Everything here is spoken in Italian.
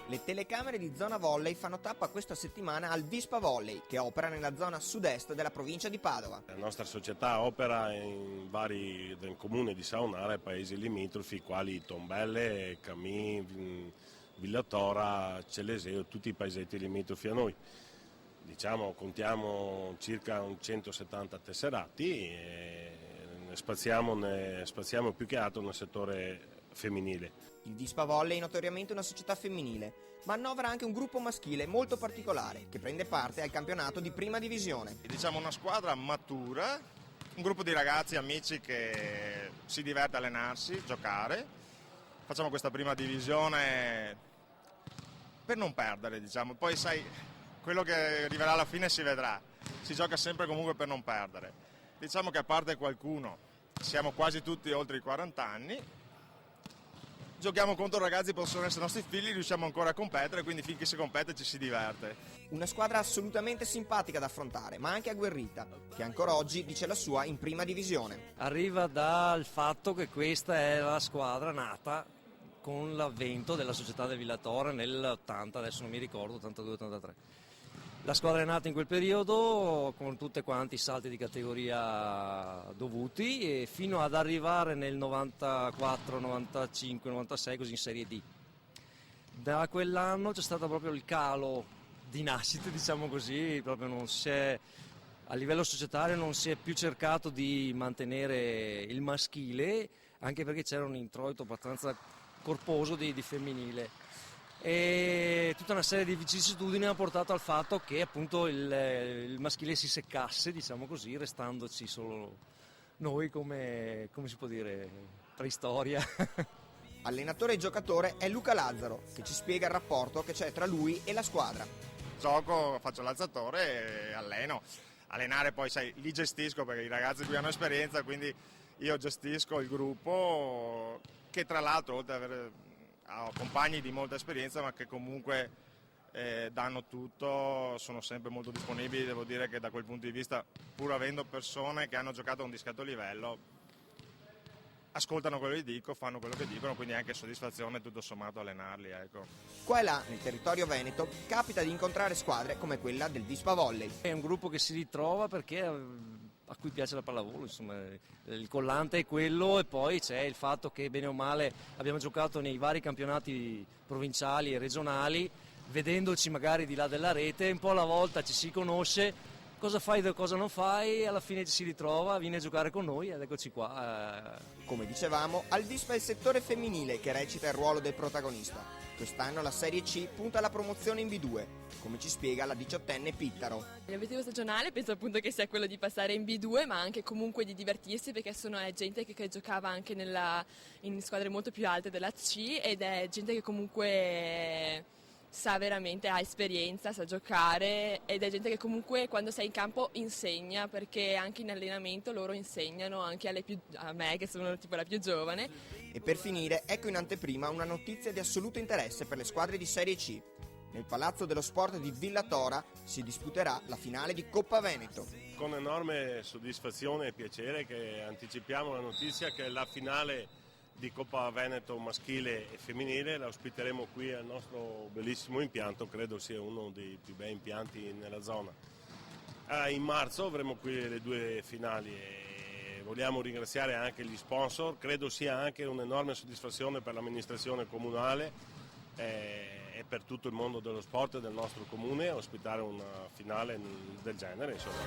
Le telecamere di Zona Volley fanno tappa questa settimana al Vispa Volley, che opera nella zona sud-est della provincia di Padova. La nostra società opera in vari del comune di Saonara e paesi limitrofi quali Tombelle, Camì, Villatora, Celeseo, tutti i paesetti limitrofi a noi. Diciamo, contiamo circa 170 tesserati e spaziamo più che altro nel settore femminile. Il Vispa Volley è notoriamente una società femminile, ma annovera anche un gruppo maschile molto particolare che prende parte al campionato di prima divisione. Diciamo una squadra matura, un gruppo di ragazzi amici che si diverte a allenarsi, giocare. Facciamo questa prima divisione per non perdere, diciamo. Poi sai, quello che arriverà alla fine si vedrà. Si gioca sempre comunque per non perdere. Diciamo che a parte qualcuno, siamo quasi tutti oltre i 40 anni. Giochiamo contro ragazzi che possono essere nostri figli, riusciamo ancora a competere, quindi finché si compete ci si diverte. Una squadra assolutamente simpatica da affrontare, ma anche agguerrita, che ancora oggi dice la sua in prima divisione. Arriva dal fatto che questa è la squadra nata con l'avvento della società del Villatore nell'80, adesso non mi ricordo, 82-83. La squadra è nata in quel periodo con tutti quanti i salti di categoria dovuti e fino ad arrivare nel 94, 95, 96 così in Serie D. Da quell'anno c'è stato proprio il calo di nascite, diciamo così, proprio a livello societario non si è più cercato di mantenere il maschile, anche perché c'era un introito abbastanza corposo di femminile. E tutta una serie di vicissitudini ha portato al fatto che appunto il maschile si seccasse, diciamo così, restandoci solo noi come si può dire, preistoria. Allenatore e giocatore è Luca Lazzaro, che ci spiega il rapporto che c'è tra lui e la squadra. Gioco, faccio l'alzatore e alleno. Allenare poi, sai, li gestisco perché i ragazzi qui hanno esperienza, quindi io gestisco il gruppo che tra l'altro, oltre ad avere ho compagni di molta esperienza ma che comunque danno tutto, sono sempre molto disponibili. Devo dire che da quel punto di vista, pur avendo persone che hanno giocato a un discreto livello, ascoltano quello che dico, fanno quello che dicono, quindi anche soddisfazione tutto sommato allenarli, ecco. Qua e là, nel territorio veneto, capita di incontrare squadre come quella del Vispa Volley. È un gruppo che si ritrova perché a cui piace la pallavolo, insomma, il collante è quello, e poi c'è il fatto che bene o male abbiamo giocato nei vari campionati provinciali e regionali, vedendoci magari di là della rete, un po' alla volta ci si conosce, cosa fai e cosa non fai, alla fine ci si ritrova, vieni a giocare con noi ed eccoci qua. Come dicevamo, al Vispa è il settore femminile che recita il ruolo del protagonista. Quest'anno la Serie C punta alla promozione in B2, come ci spiega la 18enne Pittaro. L'obiettivo stagionale penso appunto che sia quello di passare in B2, ma anche comunque di divertirsi, perché è gente che giocava anche in squadre molto più alte della C, ed è gente che comunque sa veramente, ha esperienza, sa giocare, ed è gente che comunque quando sei in campo insegna, perché anche in allenamento loro insegnano anche a me che sono tipo la più giovane. E per finire, ecco in anteprima una notizia di assoluto interesse per le squadre di Serie C. Nel Palazzo dello Sport di Villatora si disputerà la finale di Coppa Veneto. Con enorme soddisfazione e piacere che anticipiamo la notizia che la finale di Coppa Veneto maschile e femminile la ospiteremo qui al nostro bellissimo impianto, credo sia uno dei più bei impianti nella zona. In marzo avremo qui le due finali e vogliamo ringraziare anche gli sponsor, credo sia anche un'enorme soddisfazione per l'amministrazione comunale e per tutto il mondo dello sport e del nostro comune ospitare una finale del genere, insomma.